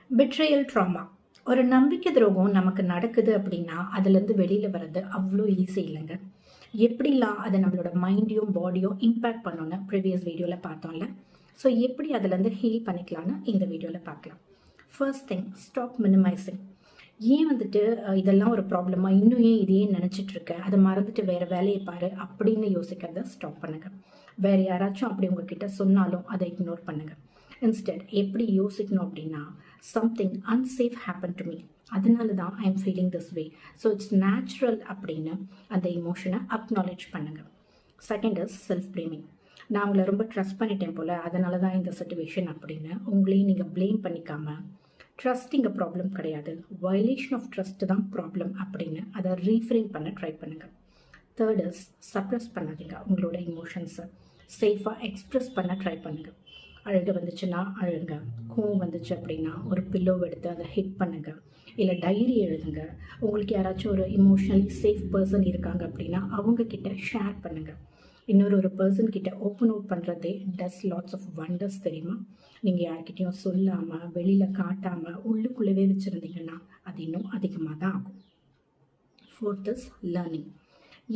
Betrayal drama. ஒரு நம்பிக்கை துரோகம் நமக்கு நடக்குது அப்படின்னா அதுலேருந்து வெளியில் வர்றது அவ்வளோ ஈஸி இல்லைங்க. எப்படிலாம் அதை நம்மளோட மைண்டையும் பாடியும் இம்பேக்ட் பண்ணோன்னு ப்ரீவியஸ் வீடியோவில் பார்த்தோம்ல. ஸோ எப்படி அதுலேருந்து ஹீல் பண்ணிக்கலான்னு இந்த வீடியோவில் பார்க்கலாம். First thing, stop minimising. ஏன் இதெல்லாம் ஒரு ப்ராப்ளமா, இன்னும் ஏன் இதையே நினச்சிட்டு இருக்க, அதை மறந்துட்டு வேறு வேலையை பாரு அப்படின்னு யோசிக்கிறத ஸ்டாப் பண்ணுங்க. வேறு யாராச்சும் அப்படி உங்ககிட்ட சொன்னாலும் அதை இக்னோர் பண்ணுங்க. இன்ஸ்டெட் எப்படி யோசிக்கணும் அப்படின்னா, something unsafe happen to me, அதனால தான் I am feeling this way, so it's natural அப்படின்னு அந்த இமோஷனை அக்னாலேஜ் பண்ணுங்க. Second is self blaming. நான் உங்களை ரொம்ப ட்ரஸ்ட் பண்ணிட்டேன் போல், அதனால தான் இந்த சிச்சுவேஷன் அப்படின்னு உங்களையும் நீங்கள் ப்ளேம் பண்ணிக்காமல், ட்ரஸ்டிங் ப்ராப்ளம் கிடையாது, வயலேஷன் ஆஃப் ட்ரஸ்ட் தான் ப்ராப்ளம் அப்படின்னு அதை ரீஃப்ரேம் பண்ண ட்ரை பண்ணுங்கள். தேர்ட் இஸ் சப்ரஸ் பண்ணாதீங்க. உங்களோட இமோஷன்ஸை சேஃபாக எக்ஸ்ப்ரெஸ் பண்ண ட்ரை பண்ணுங்கள். அழுக வந்துச்சுன்னா அழுங்க, கோவம் வந்துச்சு அப்படின்னா ஒரு பில்லோ எடுத்து அதை ஹிட் பண்ணுங்கள், இல்லை டைரி எழுதுங்க. உங்களுக்கு யாராச்சும் ஒரு இமோஷனலி சேஃப் பர்சன் இருக்காங்க அப்படின்னா அவங்கக்கிட்ட ஷேர் பண்ணுங்கள். இன்னொரு பர்சன் கிட்ட ஓப்பன் அவுட் பண்ணுறதே டஸ் லாட்ஸ் ஆஃப் வண்டர்ஸ், தெரியுமா? நீங்கள் யார்கிட்டையும் சொல்லாமல் வெளியில் காட்டாமல் உள்ளுக்குள்ளவே வச்சுருந்தீங்கன்னா அது இன்னும் அதிகமாக தான் ஆகும். Fourth is learning.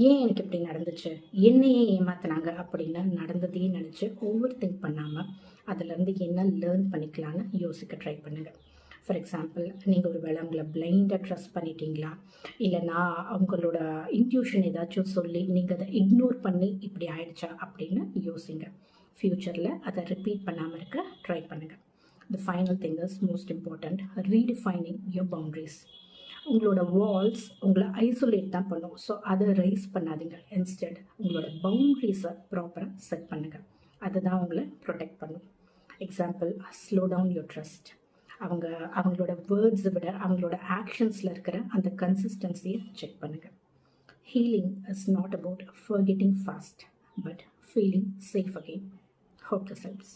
ஏன் எனக்கு இப்படி நடந்துச்சு, என்னையே ஏமாத்தினாங்க அப்படின்னு நடந்ததையே நினச்சி ஓவர் திங்க் பண்ணாமல் அதுலேருந்து என்ன லேர்ன் பண்ணிக்கலான்னு யோசிக்க ட்ரை பண்ணுங்கள். ஃபார் எக்ஸாம்பிள், நீங்கள் ஒரு வேளை அவங்கள பிளைண்டாக ட்ரஸ்ட் பண்ணிட்டீங்களா, இல்லைனா அவங்களோட இன்ட்யூஷன் ஏதாச்சும் சொல்லி நீங்கள் அதை இக்னோர் பண்ணி இப்படி ஆயிடுச்சா அப்படின்னு யோசிங்க. ஃப்யூச்சரில் அதை ரிப்பீட் பண்ணாமல் இருக்க ட்ரை பண்ணுங்கள். The final thing is most important, redefining your boundaries. உங்களோட வால்ஸ் உங்களை ஐசோலேட் தான் பண்ணும், ஸோ அதை ரைஸ் பண்ணாதீங்க. இன்ஸ்டெட் உங்களோட பவுண்ட்ரிஸை ப்ராப்பராக செட் பண்ணுங்கள், அதுதான் உங்களை ப்ரொடெக்ட் பண்ணும். Example, slow down your trust. அவங்களோட வேர்ட்ஸை விட அவங்களோட ஆக்ஷன்ஸில் இருக்கிற அந்த கன்சிஸ்டன்சியை செக் பண்ணுங்கள். Healing is not about forgetting fast, but feeling safe again. Hope this helps.